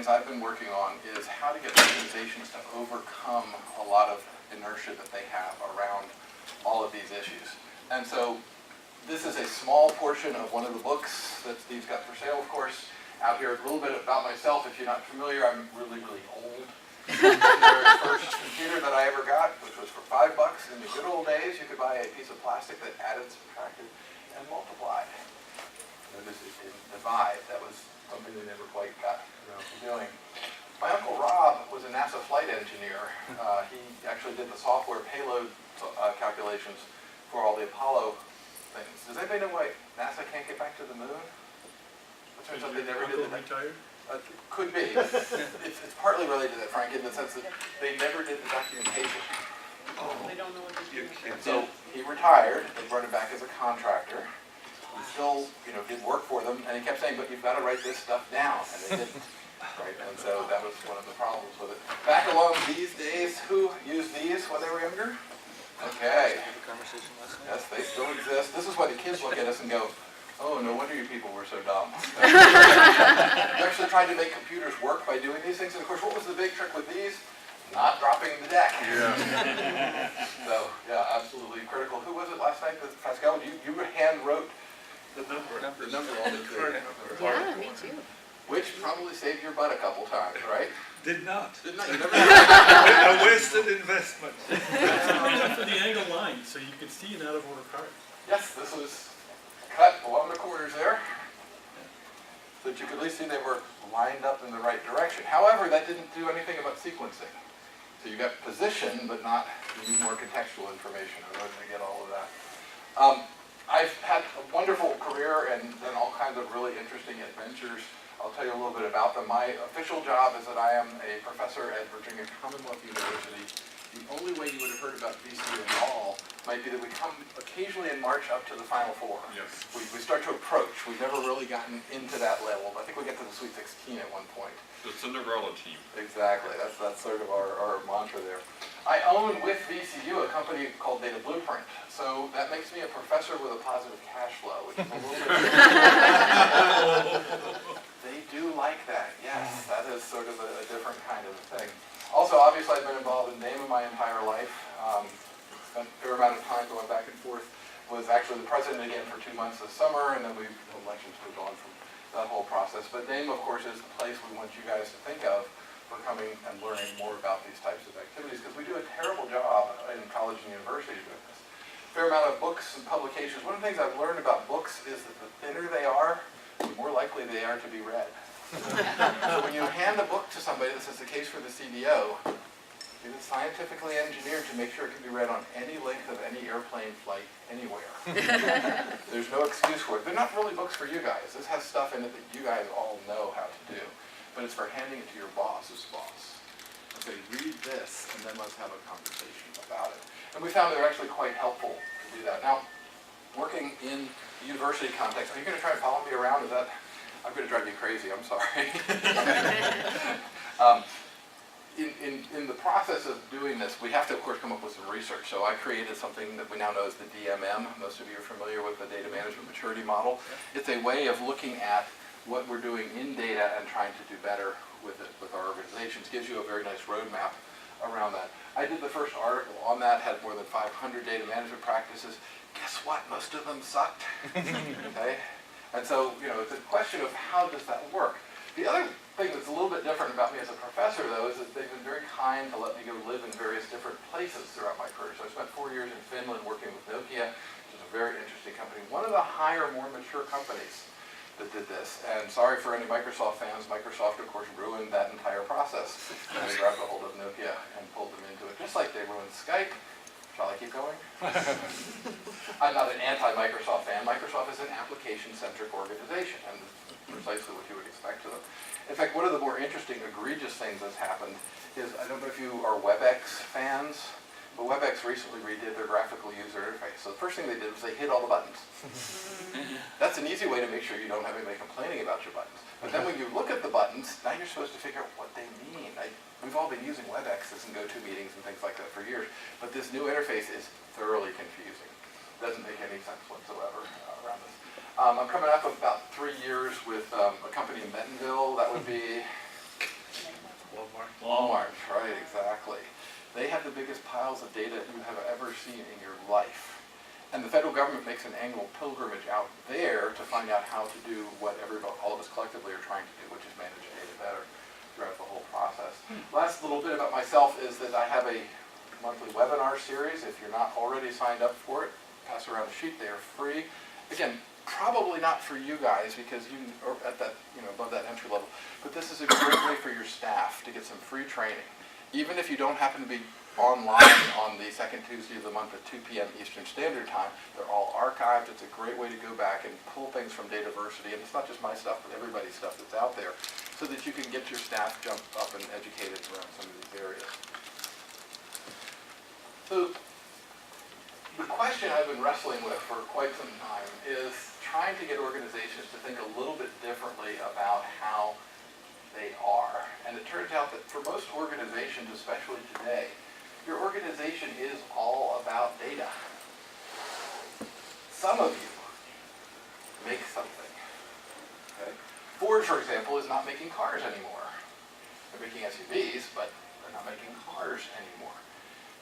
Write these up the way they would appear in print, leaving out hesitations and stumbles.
things I've been working on is how to get organizations to overcome a lot of inertia that they have around all of these issues. And so this is a small portion of one of the books that Steve's got for sale, of course. Out here, a little bit about myself. If you're not familiar, I'm really, really old. The very first computer that I ever got, which was for $5 in the good old days, you could buy a piece of plastic that added, subtracted, and multiplied. Notice it didn't divide. That was something we never quite got around to doing. My Uncle Rob was a NASA flight engineer. He actually did the software payload calculations for all the Apollo things. Does anybody know why NASA can't get back to the moon? It turns out they never did that. Retired? Could be. It's partly related to that, Frank, in the sense that they never did the documentation. They don't know what they're doing. So he retired. They brought him back as a contractor. He still, did work for them, and he kept saying, "But you've got to write this stuff down," and they didn't. Right, and so that was one of the problems with it. Back along these days, who used these when they were younger? Okay. Yes, they still exist. This is why the kids look at us and go, "Oh, no wonder you people were so dumb." We actually tried to make computers work by doing these things, and of course, what was the big trick with these? Not dropping the deck. Yeah. So, yeah, absolutely critical. Who was it last night? Pascal, you hand wrote The number on the thing. Yeah, me too. which probably saved your butt a couple times, right? Did not. Did not. You never A wasted investment. That's the reason for the angled line, so you could see an out-of-order card. Yes, this was cut along the corners there, so that you could at least see they were lined up in the right direction. However, that didn't do anything about sequencing. So you got position, but not, you need more contextual information in order to get all of that. I've had a wonderful career and done all kinds of really interesting adventures. I'll tell you a little bit about them. My official job is that I am a professor at Virginia Commonwealth University. The only way you would have heard about VCU at all might be that we come occasionally in March up to the Final Four. Yes. We start to approach. We've never really gotten into that level. I think we get to the Sweet 16 at one point. The Cinderella team. Exactly. That's sort of our mantra there. I own with VCU a company called Data Blueprint. So that makes me a professor with a positive cash flow, which is a little bit... They do like that, yes. That is sort of a different kind of thing. Also, obviously, I've been involved in NAMA my entire life. Spent a fair amount of time going back and forth. Was actually the president again for 2 months this summer, and then elections moved on from that whole process. But NAMA, of course, is the place we want you guys to think of for coming and learning more about these types of activities, because we do a terrible job in college and university doing this. Fair amount of books and publications. One of the things I've learned about books is that the thinner they are, the more likely they are to be read. So when you hand a book to somebody, this is the case for the CDO, it is scientifically engineered to make sure it can be read on any length of any airplane flight anywhere. There's no excuse for it. They're not really books for you guys. This has stuff in it that you guys all know how to do. But it's for handing it to your boss's boss. And say, read this, and then let's have a conversation about it. And we found they're actually quite helpful to do that. Now, working in the university context, are you going to try and follow me around? Is that, I'm going to drive you crazy, I'm sorry. In the process of doing this, we have to, of course, come up with some research. So I created something that we now know as the DMM. Most of you are familiar with the Data Management Maturity Model. It's a way of looking at what we're doing in data and trying to do better with it, with our organizations. Gives you a very nice roadmap around that. I did the first article on that, had more than 500 data management practices. Guess what? Most of them sucked. Okay? And so, it's a question of how does that work. The other thing that's a little bit different about me as a professor, though, is that they've been very kind to let me go live in various different places throughout my career. So I spent 4 years in Finland working with Nokia, which is a very interesting company. One of the higher, more mature companies that did this. And sorry for any Microsoft fans, Microsoft, of course, ruined that entire process. And they grabbed a hold of Nokia and pulled them into it, just like they ruined Skype. Shall I keep going? I'm not an anti-Microsoft fan. Microsoft is an application-centric organization, and precisely what you would expect of them. In fact, one of the more interesting, egregious things that's happened is, I don't know if you are WebEx fans, but WebEx recently redid their graphical user interface. So the first thing they did was they hid all the buttons. That's an easy way to make sure you don't have anybody complaining about your buttons. But then when you look at the buttons, now you're supposed to figure out what they mean. We've all been using WebExes and GoToMeetings and things like that for years, but this new interface is thoroughly confusing. Doesn't make any sense whatsoever around this. I'm coming up about 3 years with a company in Bentonville. That would be Walmart, right, exactly. They have the biggest piles of data you have ever seen in your life. And the federal government makes an annual pilgrimage out there to find out how to do what all of us collectively are trying to do, which is manage data better throughout the whole process. Last little bit about myself is that I have a monthly webinar series. If you're not already signed up for it, pass around a sheet. They are free. Again, probably not for you guys because you are at that, above that entry level. But this is a great way for your staff to get some free training. Even if you don't happen to be online on the second Tuesday of the month at 2 p.m. Eastern Standard Time, they're all archived. It's a great way to go back and pull things from Dataversity, and it's not just my stuff, but everybody's stuff that's out there, so that you can get your staff jumped up and educated around some of these areas. So the question I've been wrestling with for quite some time is trying to get organizations to think a little bit differently about how they are. And it turns out that for most organizations, especially today, your organization is all about data. Some of you make something. Okay? Ford, for example, is not making cars anymore. They're making SUVs, but they're not making cars anymore.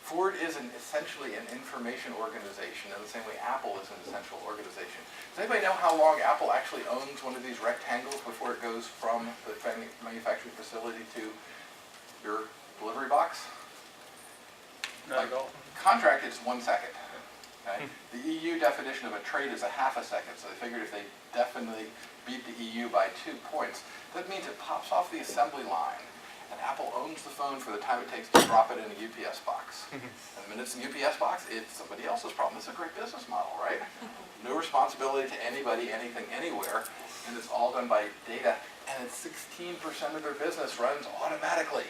Ford is essentially an information organization in the same way Apple is an essential organization. Does anybody know how long Apple actually owns one of these rectangles before it goes from the manufacturing facility to your delivery box? Not at all. Contract is 1 second. Okay? The EU definition of a trade is a half a second, so they figured if they definitely beat the EU by 2 points, that means it pops off the assembly line. And Apple owns the phone for the time it takes to drop it in a UPS box. And the minute it's in a UPS box, it's somebody else's problem. It's a great business model, right? No responsibility to anybody, anything, anywhere, and it's all done by data. And it's 16% of their business runs automatically.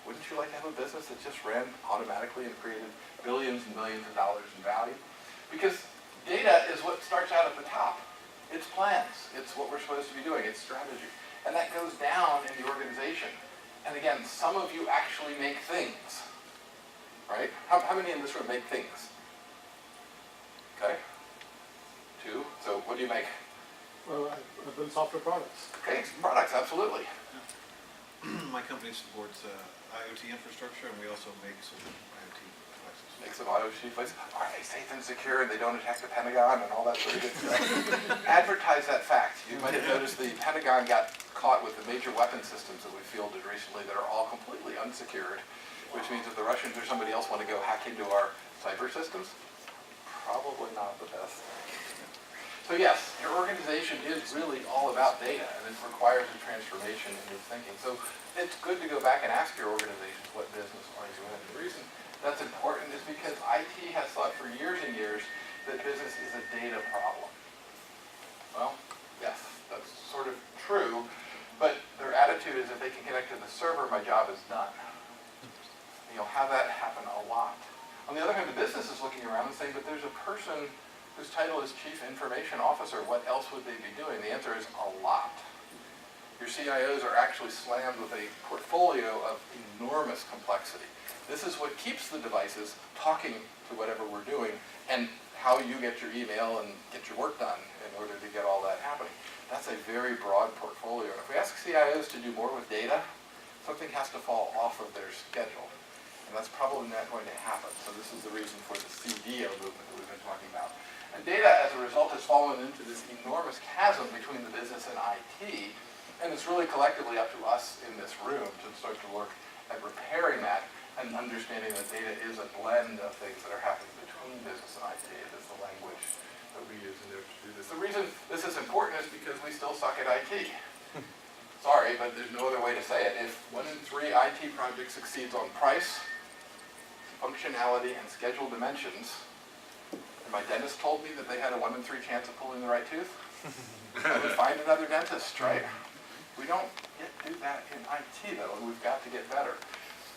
Wouldn't you like to have a business that just ran automatically and created billions and millions of dollars in value? Because data is what starts out at the top. It's plans. It's what we're supposed to be doing. It's strategy. And that goes down in the organization. And again, some of you actually make things, right? How many in this room make things? Okay. 2. So what do you make? Well, I build software products. Okay, products, absolutely. My company supports IoT infrastructure, and we also make some IoT devices. Make some IoT devices. Are they safe and secure and they don't attack the Pentagon and all that sort of good stuff? Advertise that fact. You might have noticed the Pentagon got caught with the major weapon systems that we fielded recently that are all completely unsecured, which means if the Russians or somebody else want to go hack into our cyber systems, probably not the best. So yes, your organization is really all about data, and it requires a transformation in your thinking. So it's good to go back and ask your organizations, what business are you in? The reason that's important is because IT has thought for years and years that business is a data problem. Well, yes, that's sort of true, but their attitude is if they can connect to the server, my job is done. You'll have that happen a lot. On the other hand, the business is looking around and saying, but there's a person whose title is Chief Information Officer. What else would they be doing? The answer is a lot. Your CIOs are actually slammed with a portfolio of enormous complexity. This is what keeps the devices talking to whatever we're doing and how you get your email and get your work done in order to get all that happening. That's a very broad portfolio. And if we ask CIOs to do more with data, something has to fall off of their schedule. And that's probably not going to happen. So this is the reason for the CDO movement that we've been talking about. And data, as a result, has fallen into this enormous chasm between the business and IT. And it's really collectively up to us in this room to start to look at repairing that and understanding that data is a blend of things that are happening between business and IT. It is the language that we use in order to do this. The reason this is important is because we still suck at IT. Sorry, but there's no other way to say it. If 1 in 3 IT projects succeeds on price, functionality, and schedule dimensions, and my dentist told me that they had a 1 in 3 chance of pulling the right tooth, I would find another dentist, right? We don't yet do that in IT, though, and we've got to get better.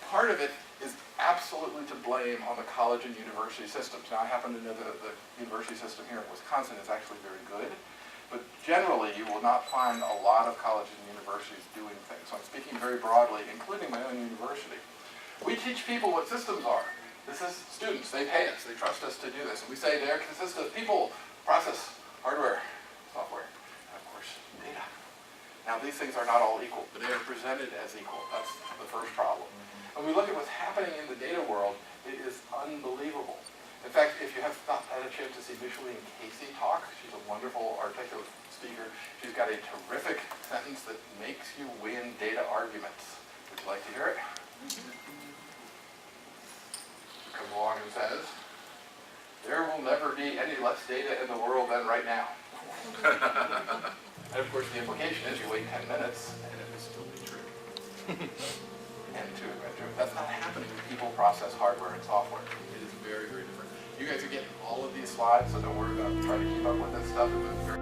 Part of it is absolutely to blame on the college and university systems. Now, I happen to know that the university system here in Wisconsin is actually very good, but generally you will not find a lot of colleges and universities doing things. So I'm speaking very broadly, including my own university. We teach people what systems are. This is students. They pay us. They trust us to do this. And we say they consist of people, process, hardware, software, and of course, data. Now, these things are not all equal, but they are presented as equal. That's the first problem. When we look at what's happening in the data world, it is unbelievable. In fact, if you have not had a chance to see Micheline Casey talk, she's a wonderful, articulate speaker. She's got a terrific sentence that makes you win data arguments. Would you like to hear it? She comes along and says, there will never be any less data in the world than right now. And of course, the implication is you wait 10 minutes and it will still be true. And true. That's not happening when people process hardware and software. It is very, very different. You guys are getting all of these slides, so don't worry about trying to keep up with this stuff. It was very